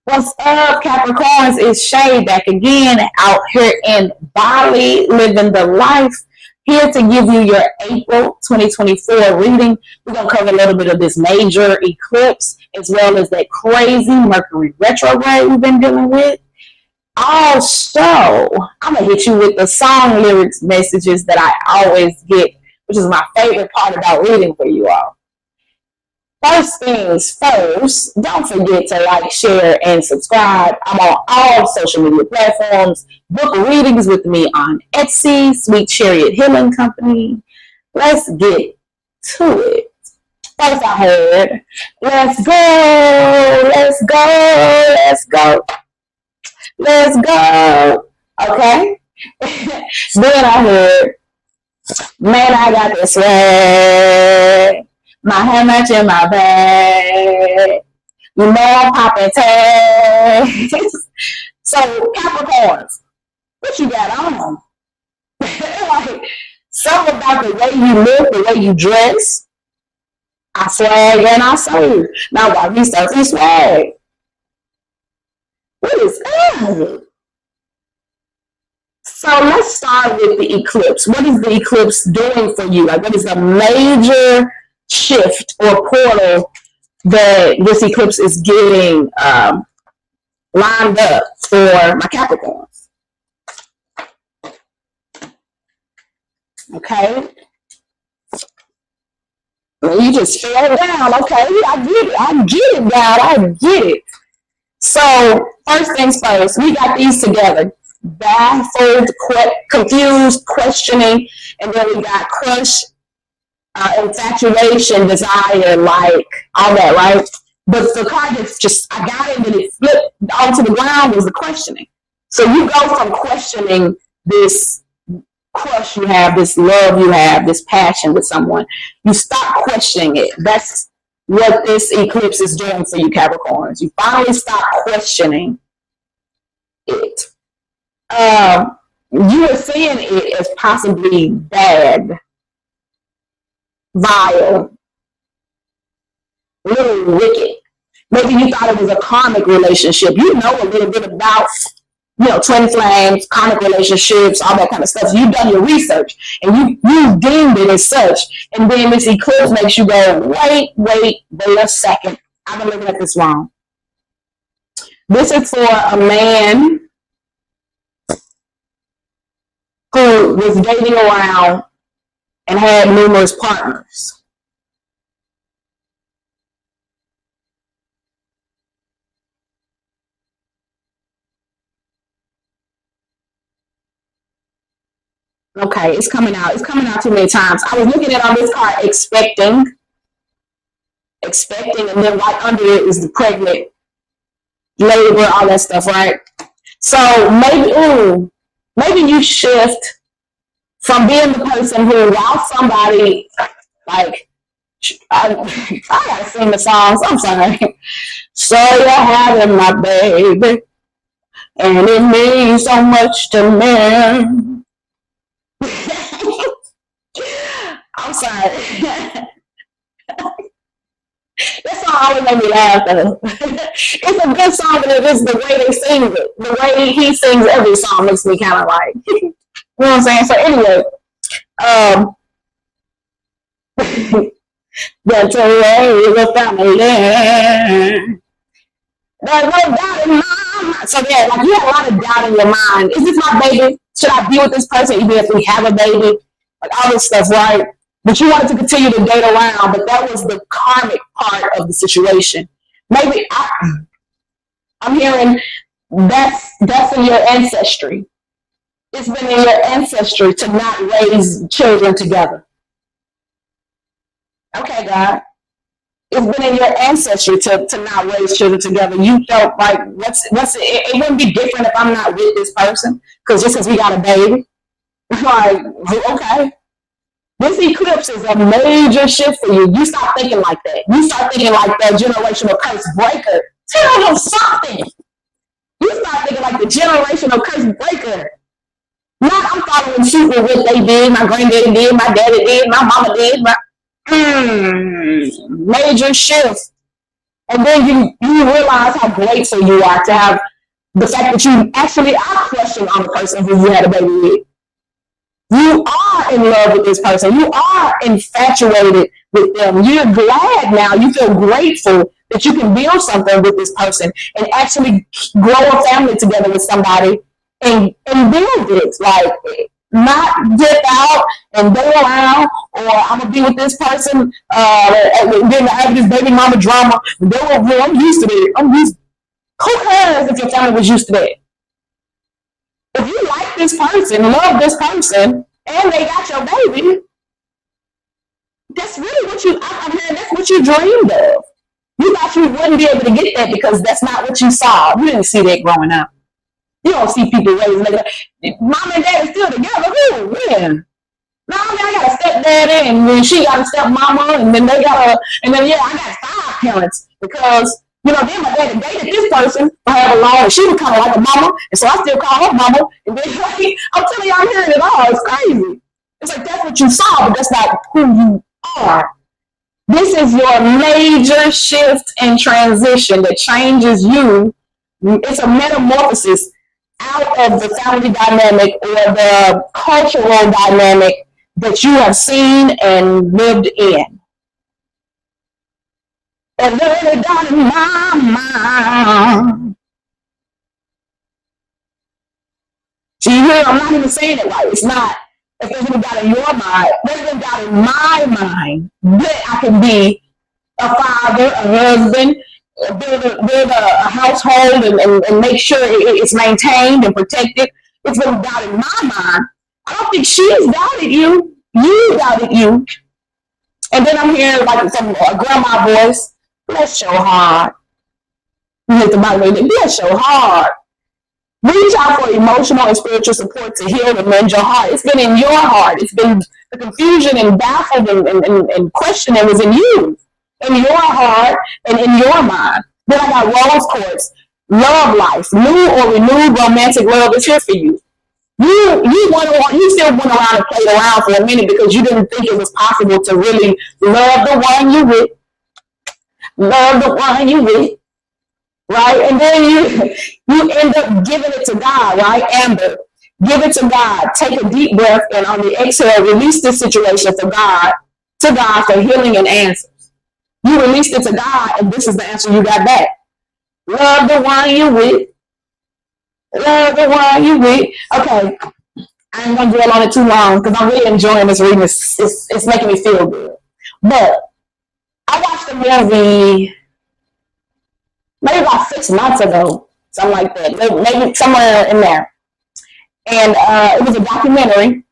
What's up, Capricorns? It's Shay back again out here in Bali, living the life. Here to give you your April 2024 reading. We're going to cover a little bit of this major eclipse as well as that crazy Mercury retrograde we've been dealing with. Also, I'm going to hit you with the song lyrics messages that I always get, which is my favorite part about reading for you all. First things first, don't forget to like, share, and subscribe. I'm on all social media platforms. Book readings with me on Etsy, Sweet Chariot Healing Company. Let's get to it. First I heard, let's go, let's go, let's go, let's go. Okay? Then I heard, man, I got this swag. My hand match in my bag. You know I'm popping tags. So Capricorns, what you got on? Like, something about the way you look, the way you dress. I swag and I serve. Now why we start to swag? What is that? So let's start with the eclipse. What is the eclipse doing for you? Like, what is the major shift or portal that this eclipse is getting lined up for my Capricorns? Okay. Well, you just fell down. Okay, I get it, God. I get it. So first things first, we got these together. Baffled, confused, questioning, and then we got crush, infatuation, desire, like all that, right? But the card that's just, I got it, and it flipped onto the ground was the questioning. So you go from questioning this crush you have, this love you have, this passion with someone, you stop questioning it. That's what this eclipse is doing for you, Capricorns. You finally stop questioning it. You are seeing it as possibly bad, vile, little wicked. Maybe you thought it was a karmic relationship. You know a little bit about, twin flames, karmic relationships, all that kind of stuff. You've done your research and you deemed it as such. And then this eclipse makes you go, wait a second. I've been looking at this wrong. This is for a man who was dating around and had numerous partners. Okay, it's coming out. It's coming out too many times. I was looking at on this card, expecting, and then right under it is the pregnant, labor, all that stuff, right? So maybe you shift from being the person who, while somebody, like, I gotta sing the songs, I'm sorry. So you're having my baby, and it means so much to me. I'm sorry. That song always made me laugh though. It's a good song, but it is the way they sing it. The way he sings every song makes me kind of like, you know what I'm saying? So anyway, that's a way the family. There's no doubt in my mind. So yeah, like you have a lot of doubt in your mind. Is this my baby? Should I be with this person even if we have a baby? Like all this stuff, right? But you wanted to continue to date around, but that was the karmic part of the situation. Maybe I'm hearing that's in your ancestry. It's been in your ancestry to not raise children together. Okay, God. It's been in your ancestry to not raise children together. You felt like it wouldn't be different if I'm not with this person because just because we got a baby, like okay. This eclipse is a major shift for you. You start thinking like that. You start thinking like that generational curse breaker. Tell them something. You start thinking like the generational curse breaker. Not I'm following suit with what they did, my granddaddy did, my daddy did, my mama did. Major shift. And then you realize how grateful you are to have the fact that you actually are crushing on the person who you had a baby with. You are in love with this person. You are infatuated with them. You're glad now. You feel grateful that you can build something with this person and actually grow a family together with somebody and build it. Like, not dip out and go around, or I'm gonna be with this person, then I have this baby mama drama. I'm used to it. Who cares if your family was used to that? If you like this person, love this person, and they got your baby, that's really what I'm hearing, that's what you dreamed of. You thought you wouldn't be able to get that because that's not what you saw. You didn't see that growing up. You don't see people raising like that. Mom and dad are still together. Who? When? No, I mean, I got a stepdaddy, and then she got a stepmama, and then I got 5 parents because, then my daddy dated this person for however long, and she was kind of like a mama, and so I still call her mama. And then, I'm telling you, I'm hearing it all. It's crazy. It's like that's what you saw, but that's not who you are. This is your major shift and transition that changes you. It's a metamorphosis out of the family dynamic or the cultural dynamic that you have seen and lived in. And then down in my mind. See, I'm not even saying it right. It's not. If there's been doubt in your mind, there's been doubt in my mind that I can be a father, a husband, build a household and make sure it's maintained and protected. It's been doubt in my mind. I don't think she's doubted you. You doubted you. And then I'm hearing like some grandma voice, bless your heart. You hit the mic, bless your heart. Reach out for emotional and spiritual support to heal and mend your heart. It's been in your heart. It's been the confusion and baffled and questioning was in you, in your heart and in your mind. Then I got rose quartz, love life, new or renewed romantic love is here for you. You still went around and played around for a minute because you didn't think it was possible to really love the one you with. Love the one you with. Right? And then you end up giving it to God, right? Amber, give it to God. Take a deep breath and on the exhale, release this situation to God for healing and answers. You released it to God, and this is the answer you got back. Love the one you with. Love the one you with. Okay, I ain't gonna dwell on it too long because I'm really enjoying this reading. It's making me feel good. But I watched a movie maybe about 6 months ago, something like that, maybe somewhere in there. And it was a documentary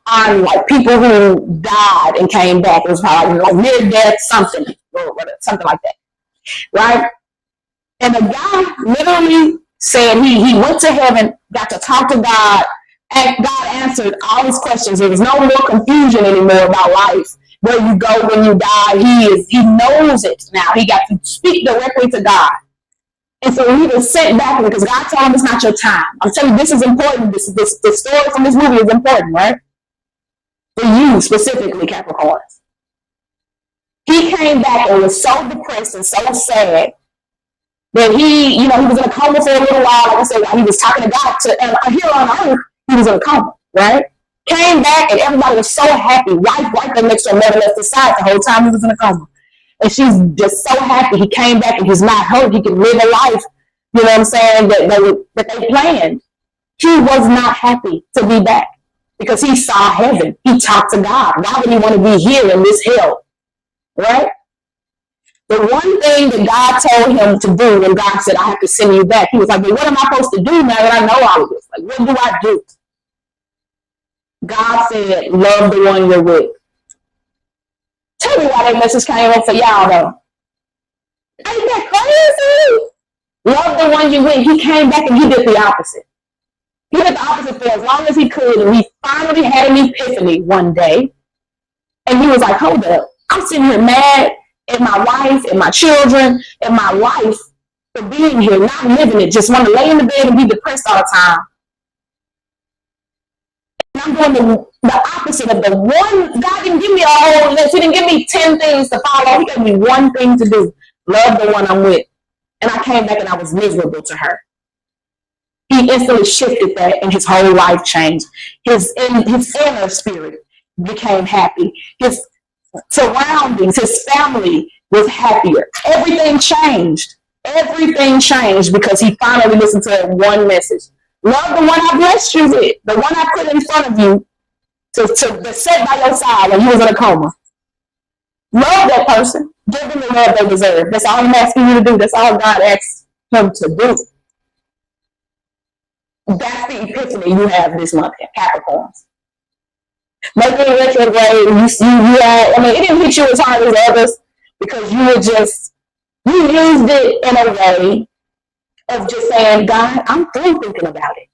on like people who died and came back. It was probably like near death something like that, right? And the guy literally said he went to heaven, got to talk to God, and God answered all his questions. There was no more confusion anymore about life, where you go when you die. He knows it now. He got to speak directly to God. And so he was sent back because God told him it's not your time. I'm telling you, this is important. This story from this movie is important, right? For you specifically, Capricorns. He came back and was so depressed and so sad that he was in a coma for a little while. Like I said, he was talking to God and here on earth, he was in a coma, right? Came back and everybody was so happy. Wife right there next to him, never left his side the whole time he was in a coma. And she's just so happy he came back and he's not hurt. He can live a life, you know what I'm saying, that they planned. He was not happy to be back because he saw heaven. He talked to God. Why would he want to be here in this hell, right? The one thing that God told him to do when God said, I have to send you back, he was like, well, what am I supposed to do now that I know all of this? Like, what do I do? God said, love the one you're with. Tell me why that message came up for y'all, though. Ain't that crazy? Love the one you with. He came back and he did the opposite. He did the opposite for as long as he could, and he finally had an epiphany one day. And he was like, hold up. I'm sitting here mad at my wife, and my children, and my life for being here, not living it, just want to lay in the bed and be depressed all the time. I'm doing the opposite of the one. God didn't give me a whole list. He didn't give me 10 things to follow. He gave me one thing to do. Love the one I'm with. And I came back and I was miserable to her. He instantly shifted that and his whole life changed. His inner spirit became happy. His surroundings, his family was happier. Everything changed. Everything changed because he finally listened to one message. Love the one I blessed you with, the one I put in front of you to sit by your side when you was in a coma. Love that person. Give them the love they deserve. That's all I'm asking you to do. That's all God asks him to do. That's the epiphany you have this month, Capricorns. Maybe in retrograde, it didn't hit you as hard as others because you used it in a way of just saying, God, I'm through thinking about it.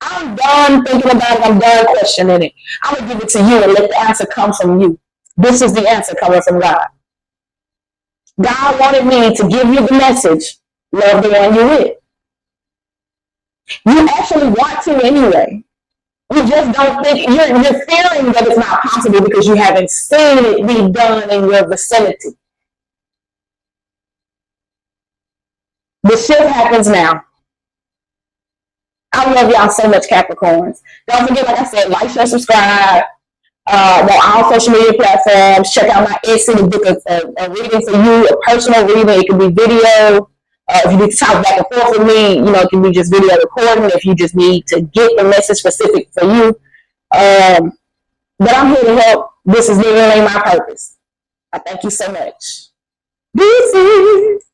I'm done thinking about it. I'm done questioning it. I'm going to give it to you and let the answer come from you. This is the answer coming from God. God wanted me to give you the message, love the one you're with. You actually want to anyway. You just don't think, you're fearing that it's not possible because you haven't seen it be done in your vicinity. The shift happens now. I love y'all so much, Capricorns. Don't forget, like I said, like, share, subscribe. On all social media platforms. Check out my Etsy to book a reading for you, a personal reading. It can be video. If you need to talk back and forth with me, it can be just video recording. If you just need to get the message specific for you. But I'm here to help. This is literally my purpose. I thank you so much. This is